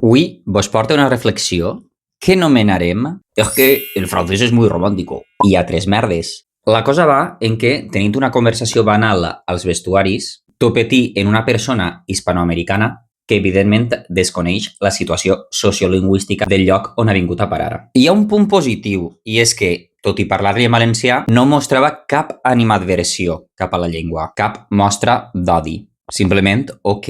Avui vos porta una reflexió que nomenarem «Es que el francès és muy romántico» i altres merdes. La cosa va en que, tenint una conversació banal als vestuaris, topetí en una persona hispanoamericana que evidentment desconeix la situació sociolingüística del lloc on ha vingut a parar. Hi ha un punt positiu, i és que, tot i parlar-li en valencià, no mostrava cap animadversió cap a la llengua, cap mostra d'odi. Simplement, ok,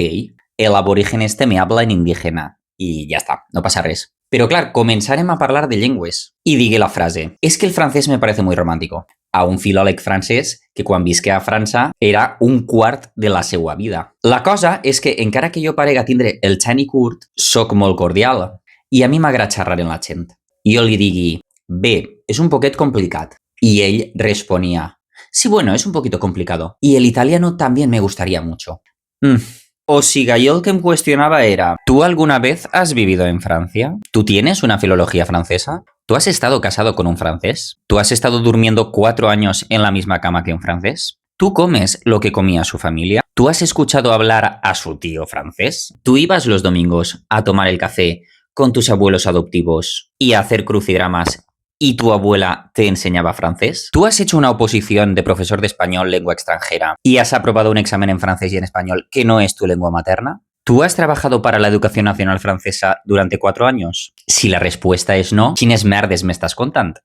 el aborigen este me habla en indígena. I ja està, no passa res. Però clar, començarem a parlar de llengües. I digué la frase, és que el francès me parece muy romántico. A un filòleg francès que quan visqué a França era un quart de la seva vida. La cosa és que encara que jo parega tindre el xani curt, soc molt cordial i a mi m'agrada xerrar en la gent. I jo li digui, bé, és un poquet complicat. Y él responía, sí, bueno, es un poquito complicado. Y el italiano también me gustaría mucho. O siga, yo el que me cuestionaba era, ¿tú alguna vez has vivido en Francia? ¿Tú tienes una filología francesa? ¿Tú has estado casado con un francés? ¿Tú has estado durmiendo 4 años en la misma cama que un francés? ¿Tú comes lo que comía su familia? ¿Tú has escuchado hablar a su tío francés? ¿Tú ibas los domingos a tomar el café con tus abuelos adoptivos y a hacer crucigramas y tu abuela te enseñaba francés? ¿Tú has hecho una oposición de profesor de español lengua extranjera y has aprobado un examen en francés y en español que no es tu lengua materna? ¿Tú has trabajado para la educación nacional francesa durante 4 años? Si la respuesta es no, quines merdes m'estàs contant?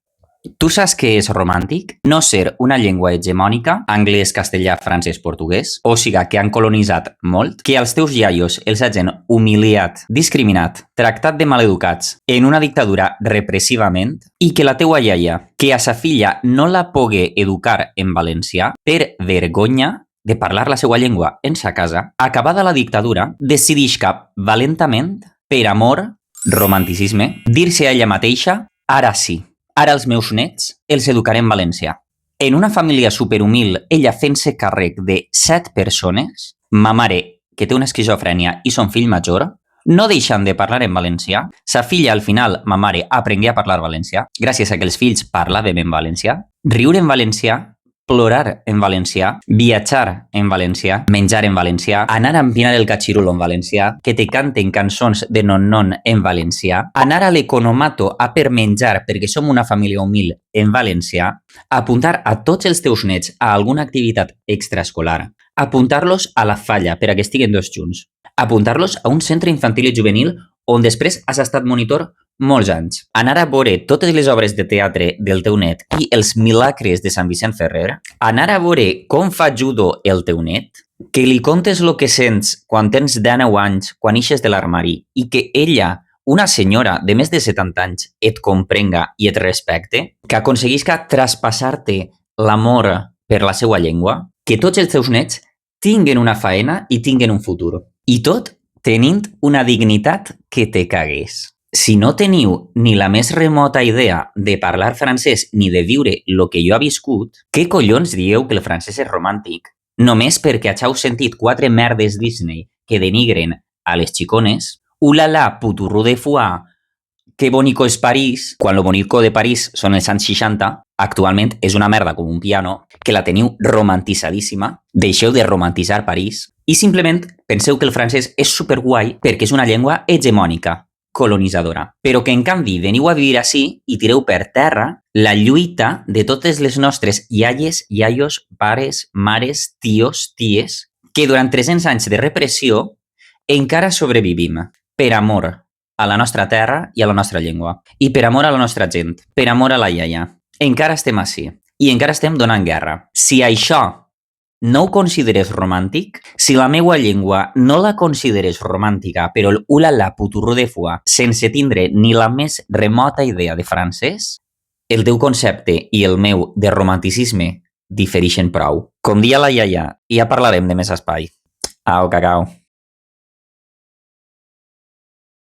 Tu saps què és romàntic? No ser una llengua hegemònica, anglès, castellà, francès, portuguès, o siga que han colonitzat molt, que als teus iaios els hagin humiliat, discriminat, tractat de maleducats en una dictadura repressivament i que la teua iaia, que a sa filla no la pogué educar en valencià per vergonya de parlar la seva llengua en sa casa, acabada la dictadura, decidisca valentament, per amor, romanticisme, dir-se a ella mateixa, ara sí. Ara els meus nets els educaré en valencià. En una família superhumil, ella fent-se càrrec de 7 persones, ma mare, que té una esquizofrènia i son fill major, no deixant de parlar en valencià, sa filla al final, ma mare, aprengué a parlar valencià, gràcies a que els fills parlàvem en valencià, riure en valencià, plorar en valencià, viatjar en valencià, menjar en valencià, anar a empinar el catxirulo en valencià, que te canten cançons de non-non en valencià, anar a l'economato a per menjar perquè som una família humil en valencià, apuntar a tots els teus nets a alguna activitat extraescolar, apuntar-los a la falla per a que estiguen dos junts, apuntar-los a un centre infantil i juvenil on després has estat monitor molts anys. Anar a veure totes les obres de teatre del teu net i els milagres de Sant Vicent Ferrer. Anar a veure com fa judo el teu net. Que li contes el que sents quan tens 19 anys, quan ixes de l'armari, i que ella, una senyora de més de 70 anys, et comprenga i et respecte. Que aconseguisca traspassar-te l'amor per la seva llengua. Que tots els teus nets tinguen una faena i tinguen un futur. I tot tenint una dignitat que te cagues. Si no teniu ni la més remota idea de parlar francès ni de viure el que jo he viscut, què collons dieu que el francès és romàntic? Només perquè hàgiu sentit 4 merdes Disney que denigren a les xicones? Ulala, puturro de foie, que bonico és París, quan lo bonico de París són els anys 60, actualment és una merda com un piano, que la teniu romantitzadíssima, deixeu de romantitzar París, i simplement penseu que el francès és superguai perquè és una llengua hegemònica, colonitzadora, però que en canvi veniu a vivir així i tireu per terra la lluita de totes les nostres iaies, iaios, pares, mares, tios, ties, que durant 300 anys de repressió encara sobrevivim per amor a la nostra terra i a la nostra llengua, i per amor a la nostra gent, per amor a la iaia. Encara estem així, i encara estem donant guerra. Si això no ho consideres romàntic, si la meua llengua no la consideres romàntica, però el ulala puturro de foie, sense tindre ni la més remota idea de francès, el teu concepte i el meu de romanticisme diferixen prou. Com dia la iaia, ja parlarem de més espai. Au, cacau.